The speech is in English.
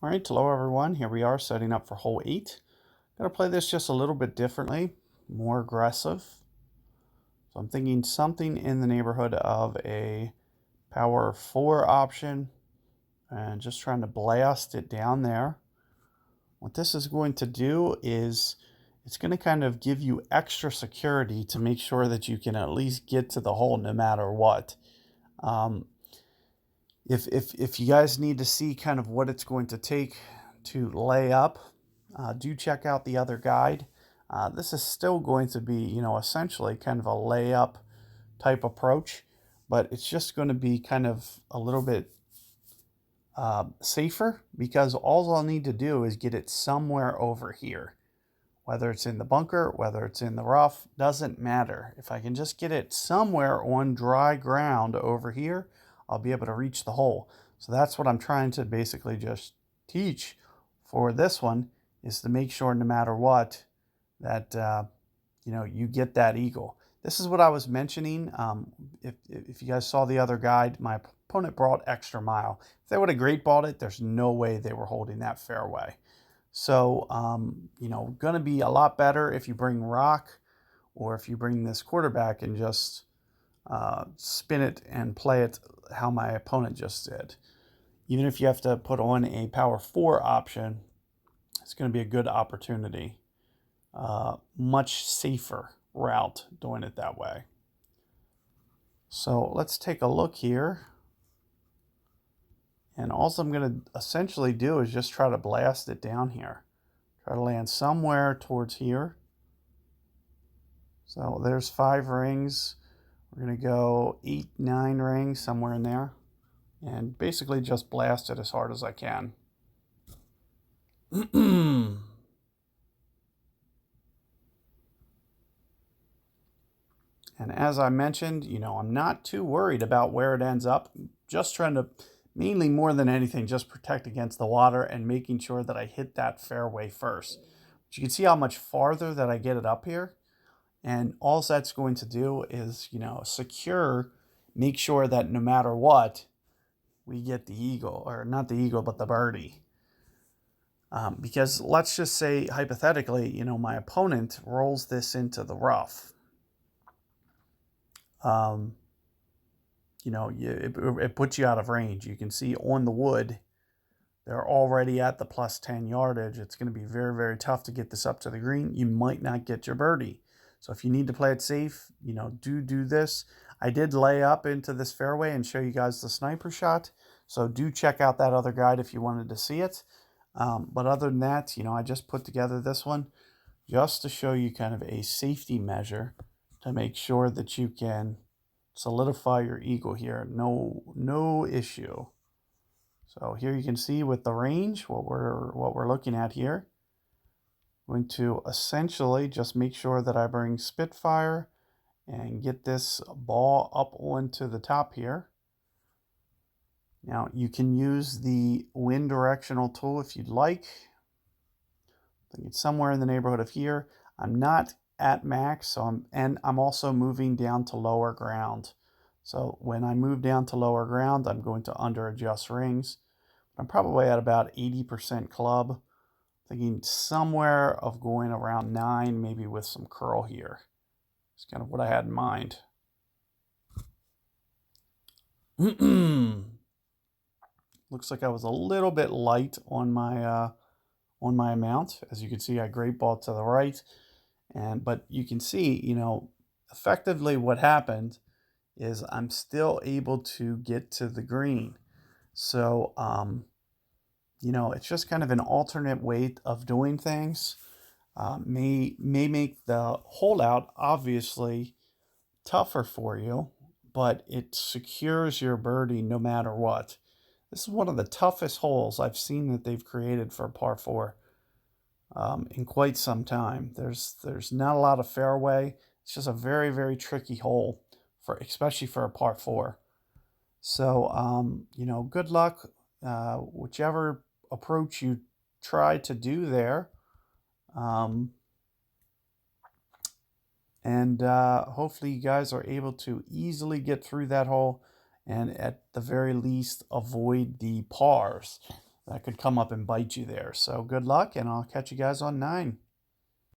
All right, hello everyone. Here we are setting up for hole 8. Gonna play this just a little bit differently, more aggressive. So I'm thinking something in the neighborhood of a power 4 option and just trying to blast it down there. What this is going to do is it's going to kind of give you extra security to make sure that you can at least get to the hole no matter what. Um, if you guys need to see kind of what it's going to take to lay up, do check out the other guide. This is still going to be, essentially kind of a layup type approach, but it's just going to be kind of a little bit safer because all I'll need to do is get it somewhere over here. Whether it's in the bunker, whether it's in the rough, doesn't matter. If I can just get it somewhere on dry ground over here, I'll be able to reach the hole. So that's what I'm trying to basically just teach for this one, is to make sure no matter what that you get that eagle. This is what I was mentioning. If you guys saw the other guide, my opponent brought extra mile. If they would have great balled it, there's no way they were holding that fairway. So, going to be a lot better if you bring rock or if you bring this quarterback and just spin it and play it how my opponent just did. Even if you have to put on a power 4 option, it's going to be a good opportunity. Much safer route doing it that way. So let's take a look here. And all I'm going to essentially do is just try to blast it down here. Try to land somewhere towards here. So there's 5 rings. We're going to go 8, 9 rings, somewhere in there. And basically just blast it as hard as I can. And as I mentioned, I'm not too worried about where it ends up. Just trying to, mainly more than anything, just protect against the water and making sure that I hit that fairway first. But you can see how much farther that I get it up here. And all that's going to do is, secure, make sure that no matter what, we get the eagle, or not the eagle, but the birdie. Because let's just say, hypothetically, my opponent rolls this into the rough. It puts you out of range. You can see on the wood, they're already at the plus 10 yardage. It's going to be very, very tough to get this up to the green. You might not get your birdie. So if you need to play it safe, do this. I did lay up into this fairway and show you guys the sniper shot. So do check out that other guide if you wanted to see it. But other than that, I just put together this one just to show you kind of a safety measure to make sure that you can solidify your eagle here. No issue. So here you can see with the range what we're looking at here. I'm going to essentially just make sure that I bring Spitfire and get this ball up onto the top here. Now you can use the wind directional tool if you'd like. I think it's somewhere in the neighborhood of here. I'm not at max, so I'm also moving down to lower ground. So when I move down to lower ground, I'm going to under adjust rings. I'm probably at about 80% club. Thinking somewhere of going around 9, maybe with some curl here. It's kind of what I had in mind. Looks like I was a little bit light on my amount. As you can see, I great ball to the right. But you can see, effectively what happened is I'm still able to get to the green. So, it's just kind of an alternate way of doing things. May make the holdout obviously tougher for you, but it secures your birdie no matter what. This is one of the toughest holes I've seen that they've created for par 4 in quite some time. There's not a lot of fairway. It's just a very, very tricky hole, especially for a par 4. So, good luck, whichever approach you try to do there. Hopefully you guys are able to easily get through that hole and at the very least avoid the pars. that could come up and bite you there. So good luck, and I'll catch you guys on 9.